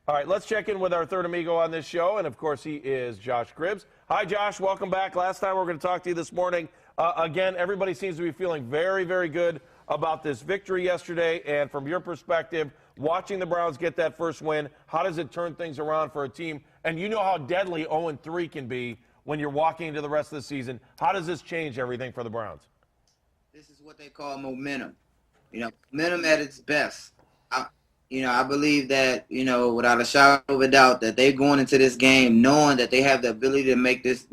All right, let's check in with our third amigo on this show, and of course he is Josh Gribbs. Hi, Josh. Welcome back. Last time we were going to talk to you this morning. Again, everybody seems to be feeling very, very good about this victory yesterday, and from your perspective, watching the Browns get that first win, how does it turn things around for a team? And you know how deadly 0-3 can be when you're walking into the rest of the season. How does this change everything for the Browns? This is what they call momentum. Momentum at its best. I believe that, without a shadow of a doubt, that they're going into this game knowing that they have the ability to make this,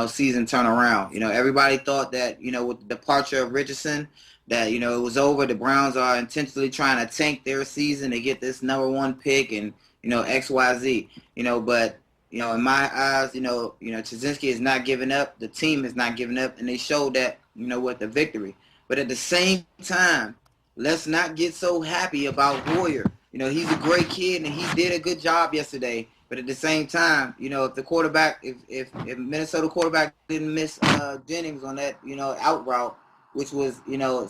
season turn around. Everybody thought that, with the departure of Richardson, that, it was over. The Browns are intentionally trying to tank their season to get this #1 pick and, X, Y, Z. But, in my eyes, Trzynski is not giving up. The team is not giving up, and they showed that, with the victory. But at the same time, let's not get so happy about Hoyer. He's a great kid, and he did a good job yesterday. But at the same time, if the quarterback, if Minnesota quarterback didn't miss Jennings on that, out route, which was,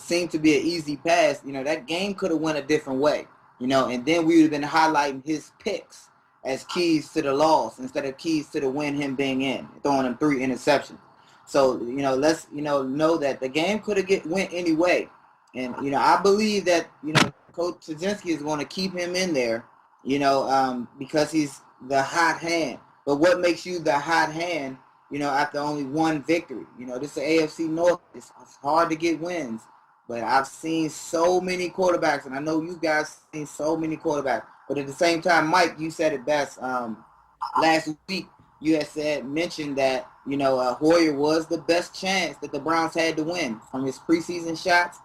seemed to be an easy pass, that game could have went a different way. And then we would have been highlighting his picks as keys to the loss instead of keys to the win, him being in, throwing him 3 interceptions. So, let's, know that the game could have went any way. And, I believe that, Coach Trzynski is going to keep him in there, because he's the hot hand. But what makes you the hot hand, after only one victory? This is the AFC North. It's hard to get wins. But I've seen so many quarterbacks, and I know you guys seen so many quarterbacks. But at the same time, Mike, you said it best. Last week, you had mentioned that, Hoyer was the best chance that the Browns had to win from his preseason shots.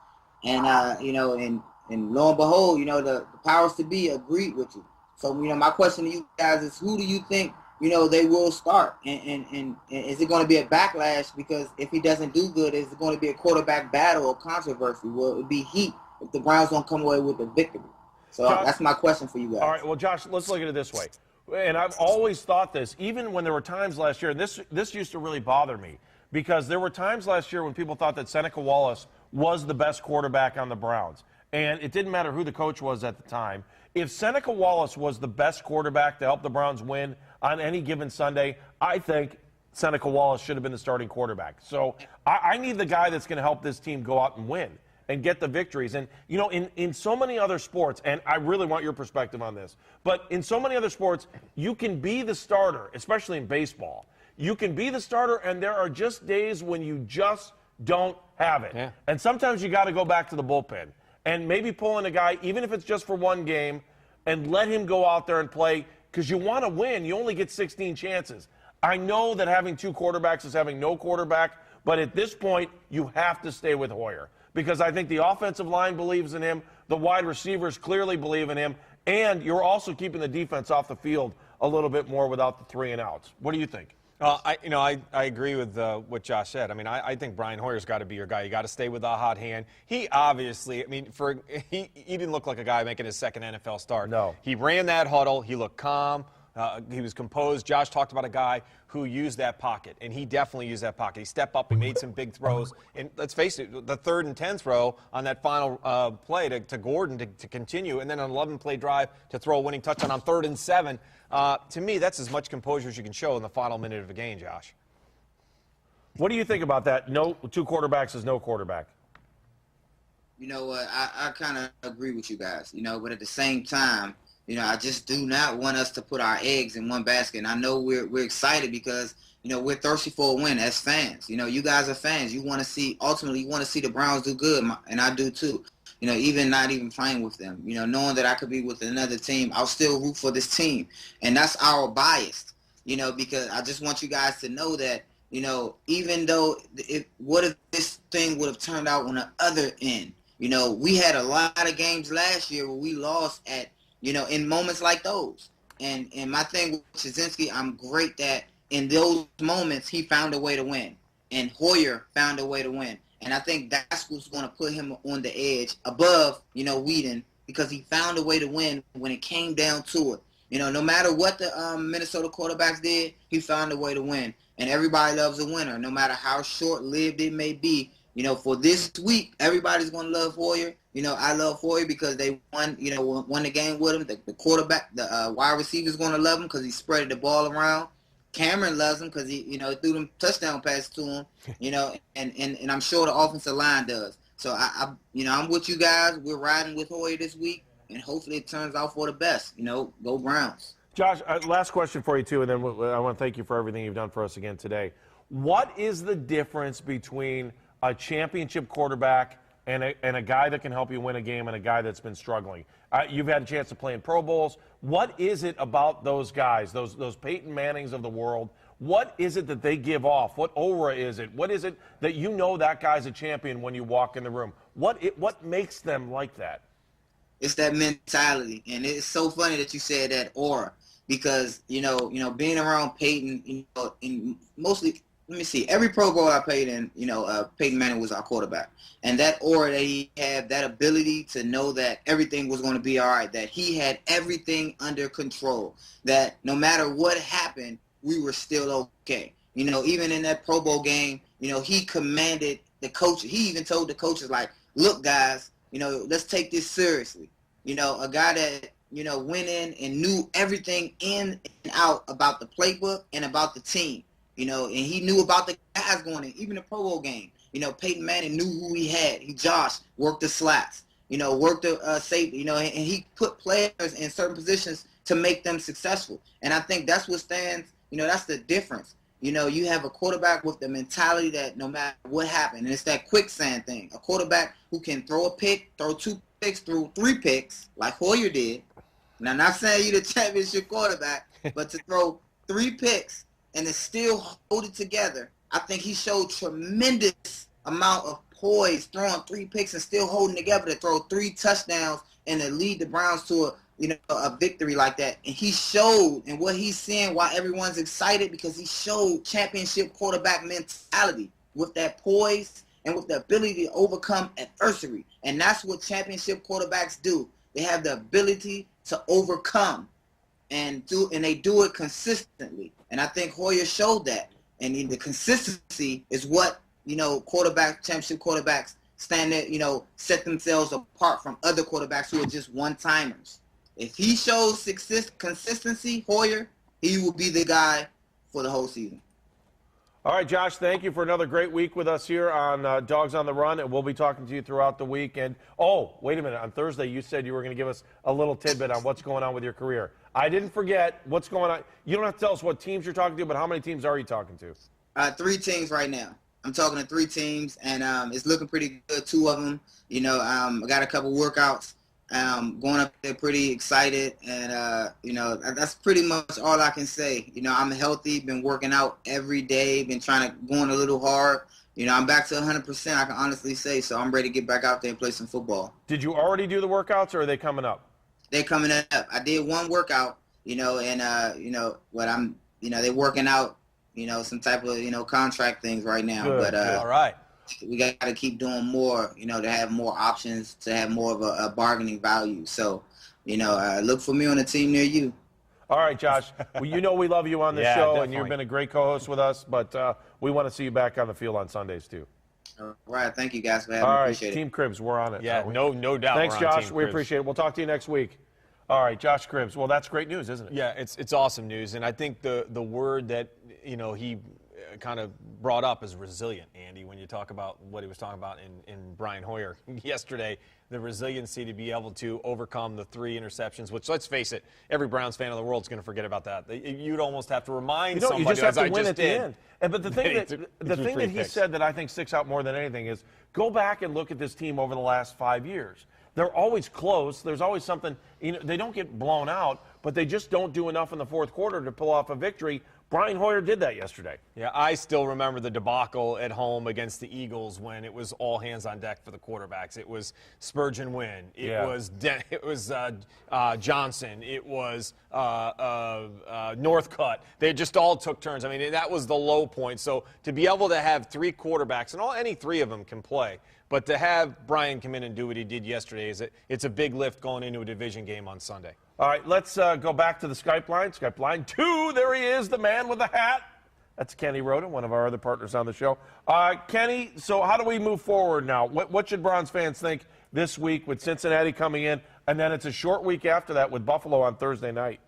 And, and lo and behold, the powers to be agreed with you. So, my question to you guys is, who do you think, they will start? And is it going to be a backlash? Because if he doesn't do good, is it going to be a quarterback battle or controversy? Will it be heat if the Browns don't come away with the victory? So Josh, that's my question for you guys. All right, well, Josh, let's look at it this way. And I've always thought this, even when there were times last year, and this used to really bother me, because there were times last year when people thought that Seneca Wallace was the best quarterback on the Browns. And it didn't matter who the coach was at the time. If Seneca Wallace was the best quarterback to help the Browns win on any given Sunday, I think Seneca Wallace should have been the starting quarterback. So I need the guy that's going to help this team go out and win and get the victories. And, in so many other sports, and I really want your perspective on this, but in so many other sports, you can be the starter, especially in baseball. You can be the starter, and there are just days when you just don't have it. Yeah. And sometimes you got to go back to the bullpen and maybe pull in a guy, even if it's just for one game, and let him go out there and play, because you want to win. You only get 16 chances. I know that having 2 quarterbacks is having no quarterback, but at this point, you have to stay with Hoyer, because I think the offensive line believes in him, the wide receivers clearly believe in him, and you're also keeping the defense off the field a little bit more without the 3 and outs. What do you think? I agree with what Josh said. I mean, I think Brian Hoyer's got to be your guy. You got to stay with the hot hand. He obviously, he didn't look like a guy making his second NFL start. No. He ran that huddle. He looked calm. He was composed. Josh talked about a guy who used that pocket, and he definitely used that pocket. He stepped up. He made some big throws. And let's face it, the 3rd and 10 throw on that final play to Gordon to continue, and then an 11-play drive to throw a winning touchdown on 3rd and 7. To me, that's as much composure as you can show in the final minute of a game, Josh. What do you think about that? No, 2 quarterbacks is no quarterback. You know what? I kind of agree with you guys, but at the same time, I just do not want us to put our eggs in one basket. And I know we're excited because, we're thirsty for a win as fans. You guys are fans. Ultimately, you want to see the Browns do good, and I do too. Even not even playing with them, knowing that I could be with another team, I'll still root for this team. And that's our bias, because I just want you guys to know that, even though what if this thing would have turned out on the other end? We had a lot of games last year where we lost at, in moments like those. And my thing with Trzynski, I'm great that in those moments he found a way to win. And Hoyer found a way to win. And I think that's what's going to put him on the edge above, Whedon, because he found a way to win when it came down to it. No matter what the Minnesota quarterbacks did, he found a way to win. And everybody loves a winner, no matter how short-lived it may be. you know, for this week, everybody's going to love Hoyer. You know, I love Hoyer because they won, you know, won the game with him. The quarterback, the wide receiver's going to love him because he spread the ball around. Cameron loves him because he, you know, threw them touchdown passes to him, you know, and I'm sure the offensive line does. So, you know, I'm with you guys. We're riding with Hoyer this week, and hopefully it turns out for the best. You know, go Browns. Josh, last question for you, too, and then I want to thank you for everything you've done for us again today. What is the difference between a championship quarterback and a guy that can help you win a game and a guy that's been struggling? You've had a chance to play in Pro Bowls. What is it about those guys, those Peyton Mannings of the world? What is it that they give off? What aura is it? What is it that you know that guy's a champion when you walk in the room? What makes them like that? It's that mentality, and it's so funny that you said that aura because you know being around Peyton, you know, in mostly. Let me see. Every Pro Bowl I played in, you know, Peyton Manning was our quarterback. And that aura that he had, that ability to know that everything was going to be all right, that he had everything under control, that no matter what happened, we were still okay. You know, even in that Pro Bowl game, you know, he commanded the coach. He even told the coaches, like, look, guys, you know, let's take this seriously. You know, a guy that, you know, went in and knew everything in and out about the playbook and about the team. You know, and he knew about the guys going in, even the Pro Bowl game. You know, Peyton Manning knew who he had. Josh worked the slats, you know, worked the safety, you know, and he put players in certain positions to make them successful. And I think that's what stands, you know, that's the difference. You know, you have a quarterback with the mentality that no matter what happened, and it's that quicksand thing. A quarterback who can throw a pick, throw 2 picks, throw 3 picks, like Hoyer did. Now, I'm not saying you're the championship quarterback, but to throw 3 picks and to still hold it together, I think he showed tremendous amount of poise, throwing 3 picks and still holding together to throw 3 touchdowns and to lead the Browns to a victory like that. And he showed, and what he's seeing, why everyone's excited, because he showed championship quarterback mentality with that poise and with the ability to overcome adversity. And that's what championship quarterbacks do. They have the ability to overcome. And they do it consistently. And I think Hoyer showed that. And the consistency is what, you know, championship quarterbacks stand there, you know, set themselves apart from other quarterbacks who are just one-timers. If he shows consistency, Hoyer, he will be the guy for the whole season. All right, Josh, thank you for another great week with us here on Dogs on the Run, and we'll be talking to you throughout the week. And, oh, wait a minute. On Thursday, you said you were going to give us a little tidbit on what's going on with your career. I didn't forget what's going on. You don't have to tell us what teams you're talking to, but how many teams are you talking to? 3 teams right now. I'm talking to 3 teams, and it's looking pretty good, 2 of them. You know, I got a couple workouts. Going up there pretty excited, and you know, that's pretty much all I can say. You know, I'm healthy, been working out every day, been going a little hard. You know, I'm back to 100%, I can honestly say, so I'm ready to get back out there and play some football. Did you already do the workouts, or are they coming up? They're coming up. I did 1 workout, you know, and you know, they're working out, you know, some type of, you know, contract things right now. Good, but all right. We got to keep doing more, you know, to have more options, to have more of a bargaining value. So, you know, look for me on a team near you. All right, Josh. Well, you know we love you on the show, definitely. and you've been a great co-host with us, but we want to see you back on the field on Sundays, too. All right. Thank you, guys, for having me. All right, Appreciate Team Cribbs, we're on it. Yeah, no doubt. Thanks, we're on Josh. Team We Cribbs. appreciate it. We'll talk to you next week. All right, Josh Cribbs. Well, that's great news, isn't it? Yeah, it's awesome news, and I think the word that, you know, he kind of brought up is resilient, Andy, when you talk about what he was talking about in Brian Hoyer yesterday, the resiliency to be able to overcome the 3 interceptions, which, let's face it, every Browns fan in the world is going to forget about that. You'd almost have to remind somebody, you just have to as I win just at did. the end. But the thing that he said that I think sticks out more than anything is go back and look at this team over the last 5 years. They're always close. There's always something, you know, they don't get blown out, but they just don't do enough in the fourth quarter to pull off a victory. Brian Hoyer did that yesterday. Yeah, I still remember the debacle at home against the Eagles when it was all hands on deck for the quarterbacks. It was Spurgeon Wynn. It was Johnson. It was Northcutt. They just all took turns. I mean, that was the low point. So to be able to have 3 quarterbacks, and any 3 of them can play, but to have Brian come in and do what he did yesterday, it's a big lift going into a division game on Sunday. All right, let's go back to the Skype line. Skype line 2, there he is, the man with the hat. That's Kenny Roda, one of our other partners on the show. Kenny, so how do we move forward now? What should Browns fans think this week with Cincinnati coming in, and then it's a short week after that with Buffalo on Thursday night?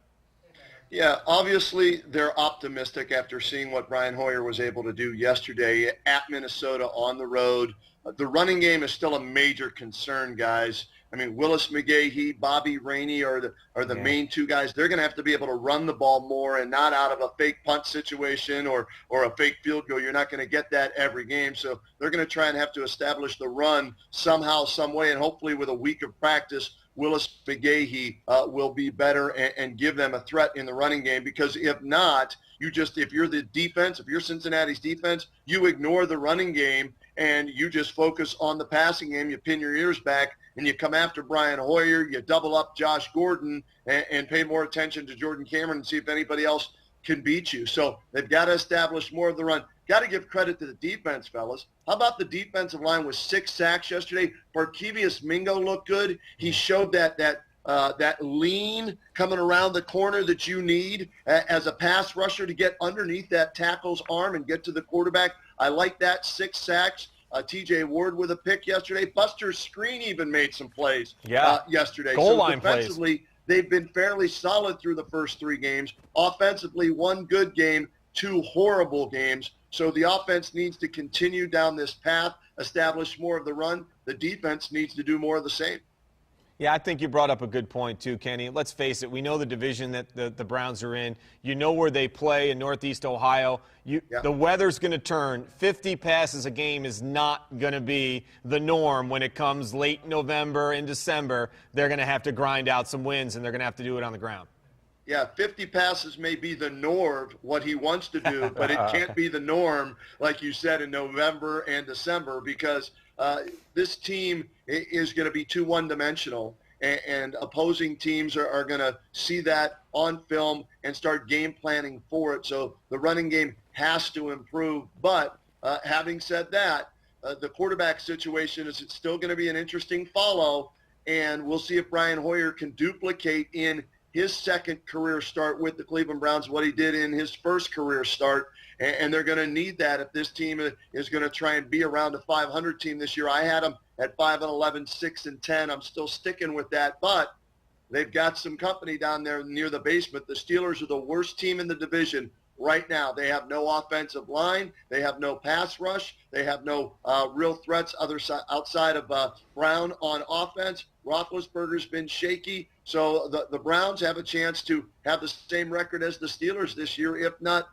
Yeah, obviously they're optimistic after seeing what Brian Hoyer was able to do yesterday at Minnesota on the road. The running game is still a major concern, guys. I mean, Willis McGahee, Bobby Rainey are the main two guys. They're going to have to be able to run the ball more and not out of a fake punt situation or a fake field goal. You're not going to get that every game. So they're going to try and have to establish the run somehow, some way, and hopefully with a week of practice, Willis McGahee will be better and give them a threat in the running game, because if not, if you're the defense, if you're Cincinnati's defense, you ignore the running game and you just focus on the passing game. You pin your ears back and you come after Brian Hoyer. You double up Josh Gordon and pay more attention to Jordan Cameron and see if anybody else can beat you. So they've got to establish more of the run. Got to give credit to the defense, fellas. How about the defensive line with 6 sacks yesterday? Barkevius Mingo looked good. He showed that lean coming around the corner that you need as a pass rusher to get underneath that tackle's arm and get to the quarterback. I like that. 6 sacks. T.J. Ward with a pick yesterday. Buster Screen even made some plays yesterday. Goal so line defensively, plays. They've been fairly solid through the first 3 games. Offensively, 1 good game, 2 horrible games. So the offense needs to continue down this path, establish more of the run. The defense needs to do more of the same. Yeah, I think you brought up a good point, too, Kenny. Let's face it. We know the division that the Browns are in. You know where they play in Northeast Ohio. The weather's going to turn. 50 passes a game is not going to be the norm when it comes late November and December. They're going to have to grind out some wins, and they're going to have to do it on the ground. Yeah, 50 passes may be the norm, what he wants to do, but it can't be the norm, like you said, in November and December, because this team is going to be too one-dimensional, and opposing teams are going to see that on film and start game planning for it. So the running game has to improve. But having said that, the quarterback situation is still going to be an interesting follow, and we'll see if Brian Hoyer can duplicate in his second career start with the Cleveland Browns what he did in his first career start. And they're going to need that if this team is going to try and be around a 500 team this year. I had them at 5-11, 6-10. I'm still sticking with that. But they've got some company down there near the basement. The Steelers are the worst team in the division right now. They have no offensive line. They have no pass rush. They have no real threats outside of Brown on offense. Roethlisberger's been shaky. So the Browns have a chance to have the same record as the Steelers this year, if not,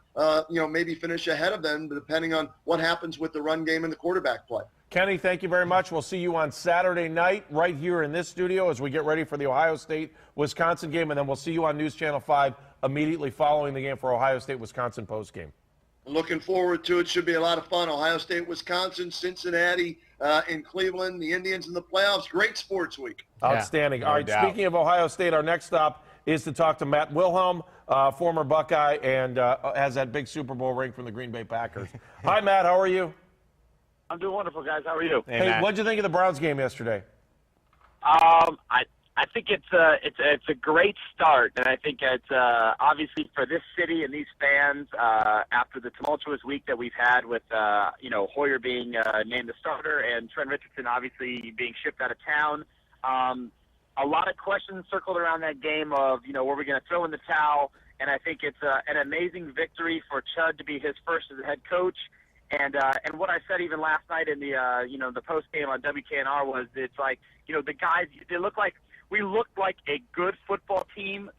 maybe finish ahead of them, depending on what happens with the run game and the quarterback play. Kenny, thank you very much. We'll see you on Saturday night right here in this studio as we get ready for the Ohio State-Wisconsin game, and then we'll see you on News Channel 5 immediately following the game for Ohio State-Wisconsin postgame. Looking forward to it. Should be a lot of fun. Ohio State, Wisconsin, Cincinnati, in Cleveland, the Indians in the playoffs. Great sports week. Outstanding. No All right, doubt. Speaking of Ohio State, our next stop is to talk to Matt Wilhelm, former Buckeye, and has that big Super Bowl ring from the Green Bay Packers. Hi, Matt. How are you? I'm doing wonderful, guys. How are you? Hey, what'd you think of the Browns game yesterday? I think it's a great start, and I think it's obviously for this city and these fans after the tumultuous week that we've had with Hoyer being named the starter and Trent Richardson obviously being shipped out of town. A lot of questions circled around that game of were we going to throw in the towel? And I think it's an amazing victory for Chud to be his first as a head coach. And what I said even last night in the the post game on WKNR was it's like the guys we looked like a good football team.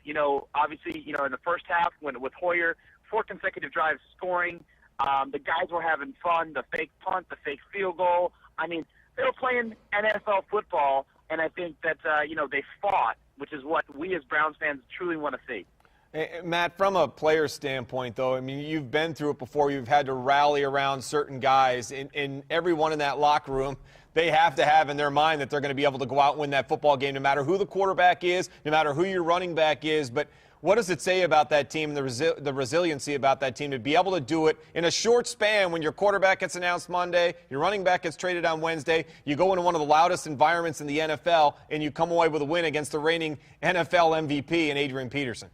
Obviously in the first half with Hoyer 4 consecutive drives scoring, the guys were having fun. The fake punt, the fake field goal. I mean they were playing NFL football, and I think that they fought, which is what we as Browns fans truly want to see. Hey, Matt, from a player standpoint, though, I mean, you've been through it before. You've had to rally around certain guys. In everyone in that locker room, they have to have in their mind that they're going to be able to go out and win that football game no matter who the quarterback is, no matter who your running back is. But what does it say about that team, the resiliency about that team to be able to do it in a short span when your quarterback gets announced Monday, your running back gets traded on Wednesday, you go into one of the loudest environments in the NFL, and you come away with a win against the reigning NFL MVP and Adrian Peterson?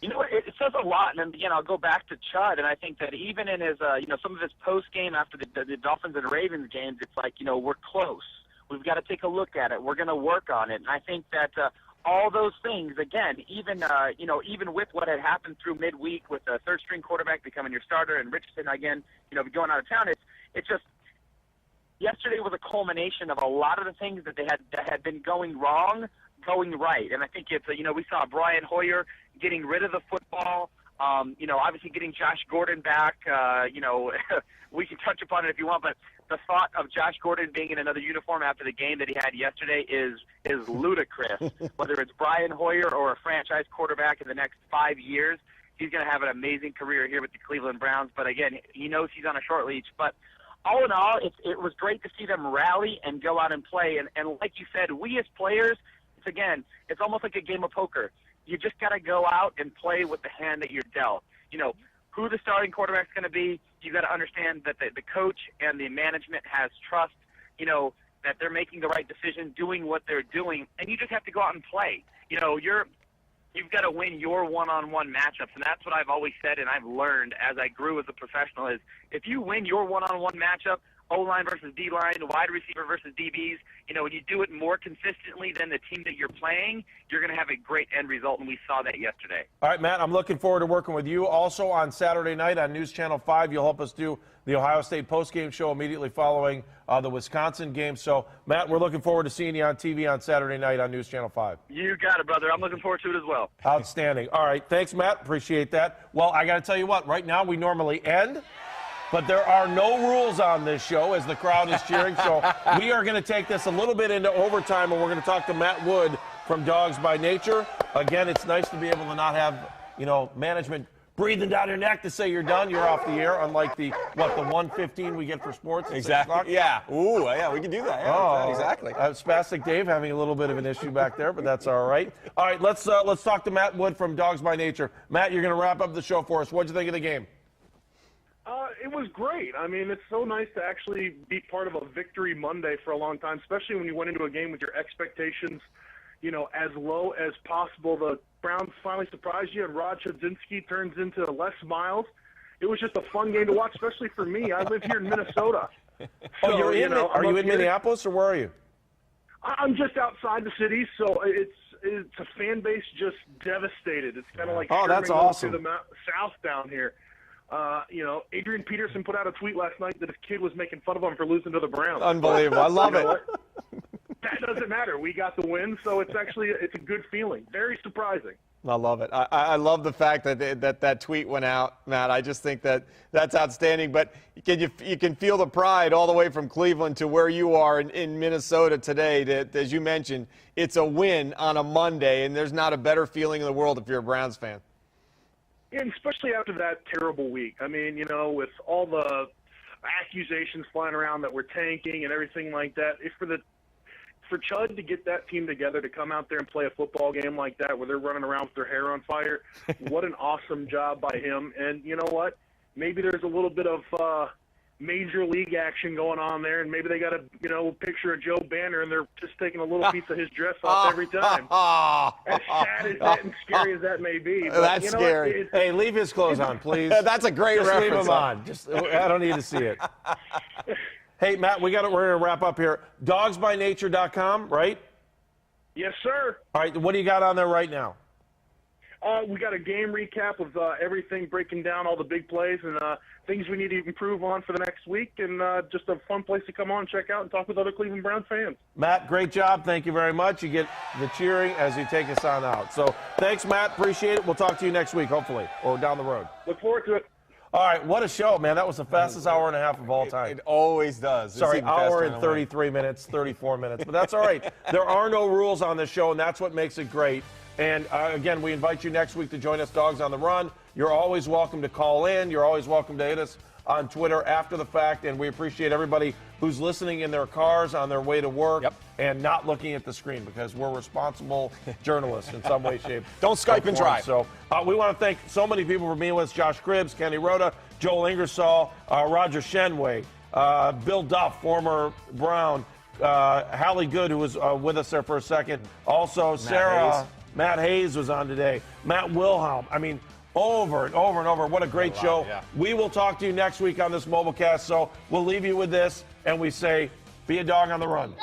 You know, it says a lot, and again, I'll go back to Chud, and I think that even in his, some of his post-game after the Dolphins and Ravens games, it's like, we're close. We've got to take a look at it. We're going to work on it. And I think that all those things, again, even with what had happened through midweek with the third-string quarterback becoming your starter and Richardson, again, going out of town, it's just yesterday was a culmination of a lot of the things that had been going wrong, going right. And I think it's, we saw Brian Hoyer getting rid of the football, obviously getting Josh Gordon back. We can touch upon it if you want, but the thought of Josh Gordon being in another uniform after the game that he had yesterday is ludicrous. Whether it's Brian Hoyer or a franchise quarterback in the next 5 years, he's going to have an amazing career here with the Cleveland Browns. But again, he knows he's on a short leash. But all in all, it was great to see them rally and go out and play. And like you said, we as players, it's almost like a game of poker. You just got to go out and play with the hand that you're dealt. Who the starting quarterback's going to be, you got to understand that the coach and the management has trust, that they're making the right decision, doing what they're doing, and you just have to go out and play. You've got to win your one-on-one matchups, and that's what I've always said and I've learned as I grew as a professional is if you win your one-on-one matchup, O-line versus D-line, wide receiver versus DBs, when you do it more consistently than the team that you're playing, you're going to have a great end result, and we saw that yesterday. All right, Matt, I'm looking forward to working with you. Also on Saturday night on News Channel 5, you'll help us do the Ohio State postgame show immediately following the Wisconsin game. So, Matt, we're looking forward to seeing you on TV on Saturday night on News Channel 5. You got it, brother. I'm looking forward to it as well. Outstanding. All right, thanks, Matt. Appreciate that. Well, I got to tell you what, right now we normally end, but there are no rules on this show as the crowd is cheering. So we are going to take this a little bit into overtime, and we're going to talk to Matt Wood from DAWGS by Nature. Again, it's nice to be able to not have, management breathing down your neck to say you're done, you're off the air, unlike the 1:15 we get for sports. Exactly. Yeah. Ooh, yeah, we can do that. Yeah, exactly. Spastic Dave having a little bit of an issue back there, but that's all right. All right, let's talk to Matt Wood from DAWGS by Nature. Matt, you're going to wrap up the show for us. What'd you think of the game? It was great. I mean, it's so nice to actually be part of a victory Monday for a long time, especially when you went into a game with your expectations, as low as possible. The Browns finally surprised you, and Rod Chudzinski turns into Les Miles. It was just a fun game to watch, especially for me. I live here in Minnesota. So, are you in Minneapolis, or where are you? I'm just outside the city, so it's a fan base just devastated. It's kind of like that's awesome. To the south down here. Adrian Peterson put out a tweet last night that his kid was making fun of him for losing to the Browns. Unbelievable. I love it. That doesn't matter. We got the win, so it's a good feeling. Very surprising. I love it. I love the fact that tweet went out, Matt. I just think that's outstanding. But you can feel the pride all the way from Cleveland to where you are in Minnesota today. That, as you mentioned, it's a win on a Monday, and there's not a better feeling in the world if you're a Browns fan. And especially after that terrible week. I mean, with all the accusations flying around that we're tanking and everything like that, for Chud to get that team together to come out there and play a football game like that where they're running around with their hair on fire, what an awesome job by him. And you know what? Maybe there's a little bit of major league action going on there, and maybe they got a picture of Joe Banner, and they're just taking a little piece of his dress off every time. As sad as that and scary as that may be. But that's scary. Hey, leave his clothes on, please. That's a great reference. Leave him on. I don't need to see it. Hey, Matt, we're going to wrap up here. DAWGSbyNature.com, right? Yes, sir. All right, what do you got on there right now? We got a game recap of everything, breaking down all the big plays and things we need to improve on for the next week, and just a fun place to come on, check out, and talk with other Cleveland Browns fans. Matt, great job. Thank you very much. You get the cheering as you take us on out. So thanks, Matt. Appreciate it. We'll talk to you next week, hopefully, or down the road. Look forward to it. All right, what a show, man. That was the fastest hour and a half of all time. It always does. Sorry, hour and 33 minutes, 34 minutes. But that's all right. There are no rules on this show, and that's what makes it great. And, again, we invite you next week to join us, Dogs on the Run. You're always welcome to call in. You're always welcome to hit us on Twitter after the fact. And we appreciate everybody who's listening in their cars on their way to work and not looking at the screen, because we're responsible journalists in some way, shape. Don't Skype and drive. So we want to thank so many people for being with us. Josh Cribbs, Kenny Roda, Joel Ingersoll, Roger Shenway, Bill Duff, former Brown, Hallie Good, who was with us there for a second. Also, Sarah Matt Hayes was on today. Matt Wilhelm. I mean, over and over and over. What a great show. Yeah. We will talk to you next week on this Mobilecast. So we'll leave you with this, and we say, be a dog on the run.